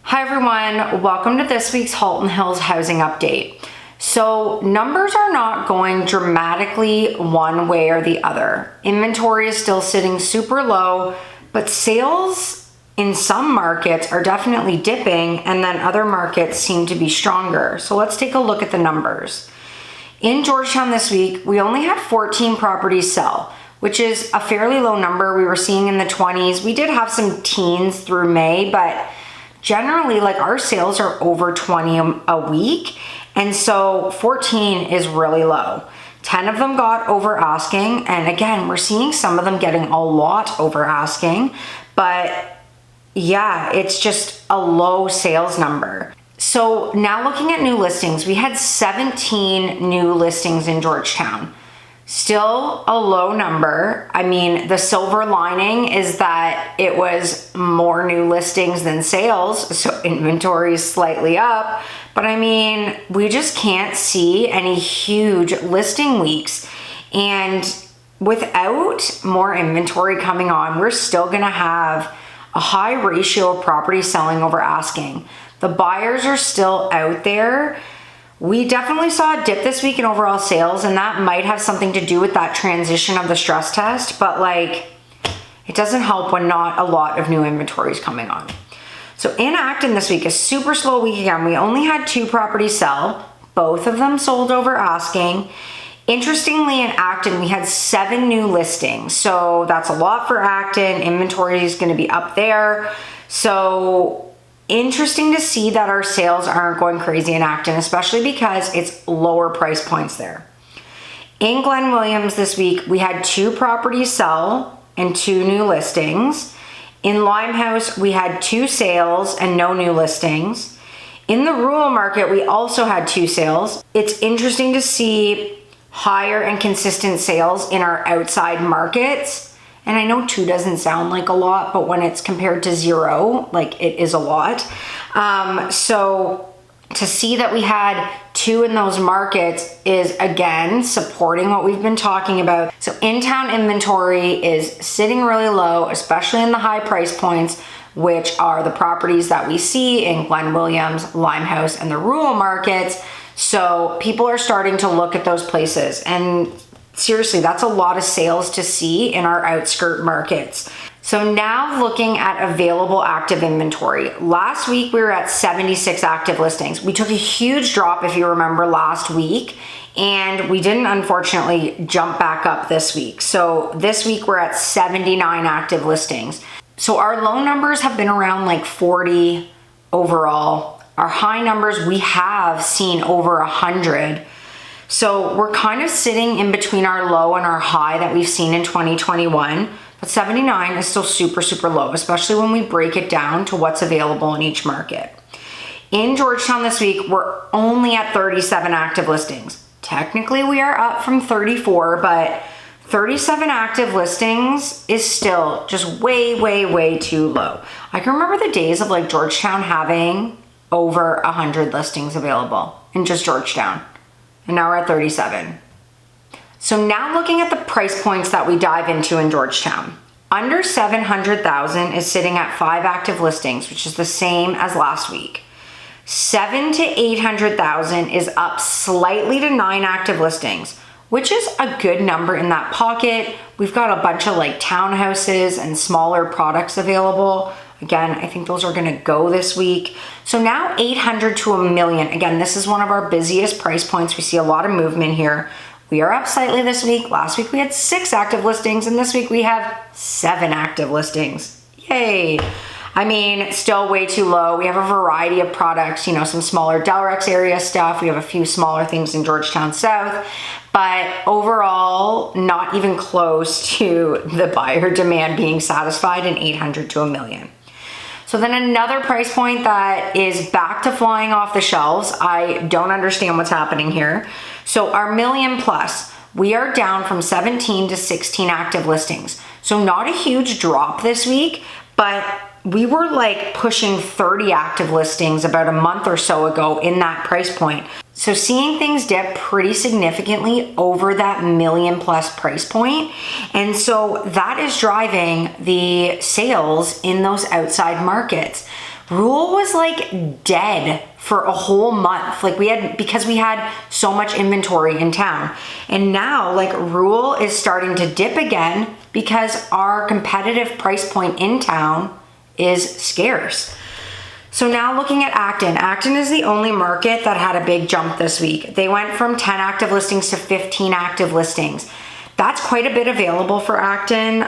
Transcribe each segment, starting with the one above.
Hi everyone, welcome to this week's Halton Hills housing update. So numbers are not going dramatically one way or the other. Inventory is still sitting super low, but sales in some markets are definitely dipping and then other markets seem to be stronger. So let's take a look at the numbers. In Georgetown this week, we only had 14 properties sell, which is a fairly low number. We were seeing in the 20s. We did have some teens through May, but generally, like, our sales are over 20 a week, and so 14 is really low. 10 of them got over asking, and again, we're seeing some of them getting a lot over asking, but yeah, it's just a low sales number. So now looking at new listings, we had 17 new listings in Georgetown. Still a low number. I mean, the silver lining is that it was more new listings than sales, so inventory is slightly up. But I mean, we just can't see any huge listing weeks. And without more inventory coming on, we're still gonna have a high ratio of property selling over asking. The buyers are still out there. We definitely saw a dip this week in overall sales, and that might have something to do with that transition of the stress test, but like, it doesn't help when not a lot of new inventory is coming on. So in Acton this week, a super slow week again. We only had 2 properties sell. Both of them sold over asking. Interestingly, in Acton, we had 7 new listings. So that's a lot for Acton. Inventory is going to be up there. So interesting to see that our sales aren't going crazy in Acton, especially because it's lower price points there. In Glen Williams this week, we had 2 properties sell and 2 new listings. In Limehouse, we had 2 sales and no new listings. In the rural market, we also had 2 sales. It's interesting to see higher and consistent sales in our outside markets. And I know 2 doesn't sound like a lot, but when it's compared to 0, like, it is a lot. So to see that we had 2 in those markets is, again, supporting what we've been talking about. So in-town inventory is sitting really low, especially in the high price points, which are the properties that we see in Glen Williams, Limehouse, and the rural markets. So people are starting to look at those places, and seriously, that's a lot of sales to see in our outskirt markets. So now looking at available active inventory. Last week we were at 76 active listings. We took a huge drop, if you remember, last week, and we didn't unfortunately jump back up this week. So this week we're at 79 active listings. So our low numbers have been around like 40 overall. Our high numbers, we have seen over 100. So we're kind of sitting in between our low and our high that we've seen in 2021, but 79 is still super, super low, especially when we break it down to what's available in each market. In Georgetown this week, we're only at 37 active listings. Technically, we are up from 34, but 37 active listings is still just way, way, way too low. I can remember the days of like Georgetown having over 100 listings available in just Georgetown. And now we're at 37. So now looking at the price points that we dive into in Georgetown. Under 700,000 is sitting at 5 active listings, which is the same as last week. 7 to 800,000 is up slightly to 9 active listings, which is a good number in that pocket. We've got a bunch of like townhouses and smaller products available. Again, I think those are gonna go this week. So now 800 to $1 million. Again, this is one of our busiest price points. We see a lot of movement here. We are up slightly this week. Last week we had 6 active listings, and this week we have 7 active listings. Yay. I mean, still way too low. We have a variety of products, you know, some smaller Delrex area stuff. We have a few smaller things in Georgetown South, but overall, not even close to the buyer demand being satisfied in 800 to $1 million. So then another price point that is back to flying off the shelves. I don't understand what's happening here. So our $1 million plus, we are down from 17 to 16 active listings. So not a huge drop this week, but we were like pushing 30 active listings about a month or so ago in that price point. So seeing things dip pretty significantly over that $1 million plus price point. And so that is driving the sales in those outside markets. Rule was like dead for a whole month. Like because we had so much inventory in town. And now like Rule is starting to dip again because our competitive price point in town is scarce. So now looking at Acton. Acton is the only market that had a big jump this week. They went from 10 active listings to 15 active listings. That's quite a bit available for Acton.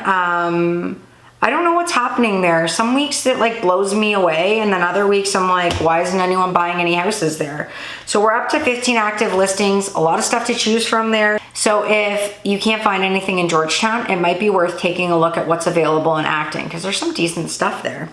I don't know what's happening there. Some weeks it like blows me away, and then other weeks I'm like, why isn't anyone buying any houses there? So we're up to 15 active listings, a lot of stuff to choose from there. So if you can't find anything in Georgetown, it might be worth taking a look at what's available in Acton because there's some decent stuff there.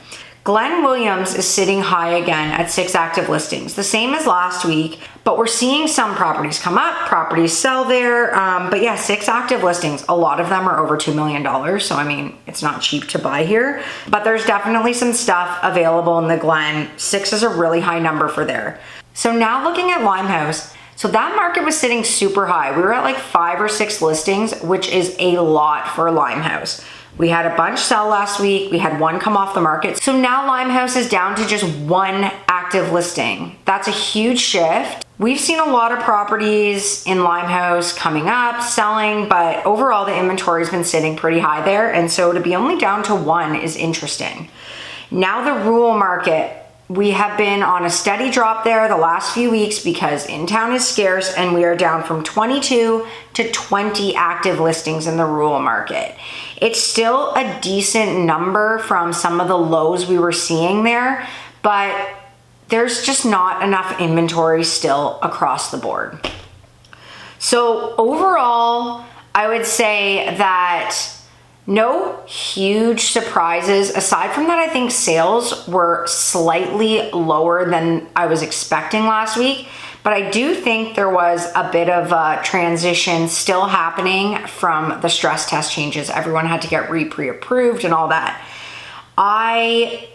Glen Williams is sitting high again at 6 active listings, the same as last week, but we're seeing some properties come up, properties sell there. But yeah, 6 active listings. A lot of them are over $2 million. So I mean, it's not cheap to buy here, but there's definitely some stuff available in the Glen. 6 is a really high number for there. So now looking at Limehouse. So that market was sitting super high. We were at like 5 or 6 listings, which is a lot for Limehouse. We had a bunch sell last week. We had 1 come off the market. So now Limehouse is down to just 1 active listing. That's a huge shift. We've seen a lot of properties in Limehouse coming up, selling, but overall the inventory has been sitting pretty high there. And so to be only down to 1 is interesting. Now the rural market. We have been on a steady drop there the last few weeks because in town is scarce, and we are down from 22 to 20 active listings in the rural market. It's still a decent number from some of the lows we were seeing there, but there's just not enough inventory still across the board. So overall, I would say that no huge surprises. Aside from that, I think sales were slightly lower than I was expecting last week, but I do think there was a bit of a transition still happening from the stress test changes. Everyone had to get pre-approved and all that. I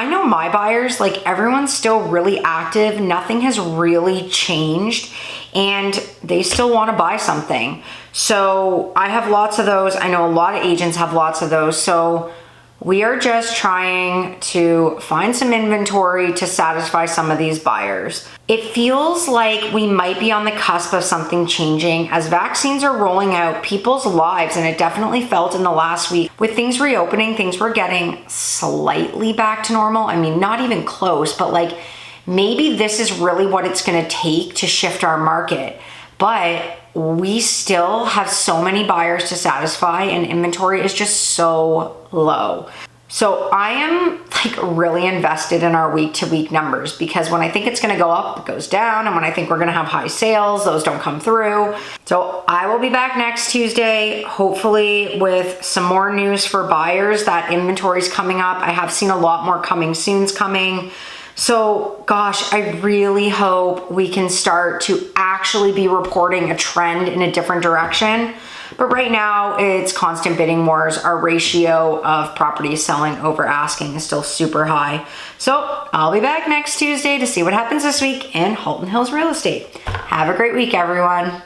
know my buyers, like everyone's still really active. Nothing has really changed and they still want to buy something. So I have lots of those. I know a lot of agents have lots of those. So we are just trying to find some inventory to satisfy some of these buyers. It feels like we might be on the cusp of something changing as vaccines are rolling out people's lives, and it definitely felt in the last week with things reopening, things were getting slightly back to normal. I mean, not even close, but like maybe this is really what it's going to take to shift our market. But we still have so many buyers to satisfy and inventory is just so low. So I am like really invested in our week to week numbers because when I think it's going to go up, it goes down. And when I think we're going to have high sales, those don't come through. So I will be back next Tuesday, hopefully with some more news for buyers that inventory is coming up. I have seen a lot more coming soon's coming. So gosh, I really hope we can start to actually be reporting a trend in a different direction. But right now it's constant bidding wars. Our ratio of properties selling over asking is still super high. So I'll be back next Tuesday to see what happens this week in Halton Hills real estate. Have a great week, everyone.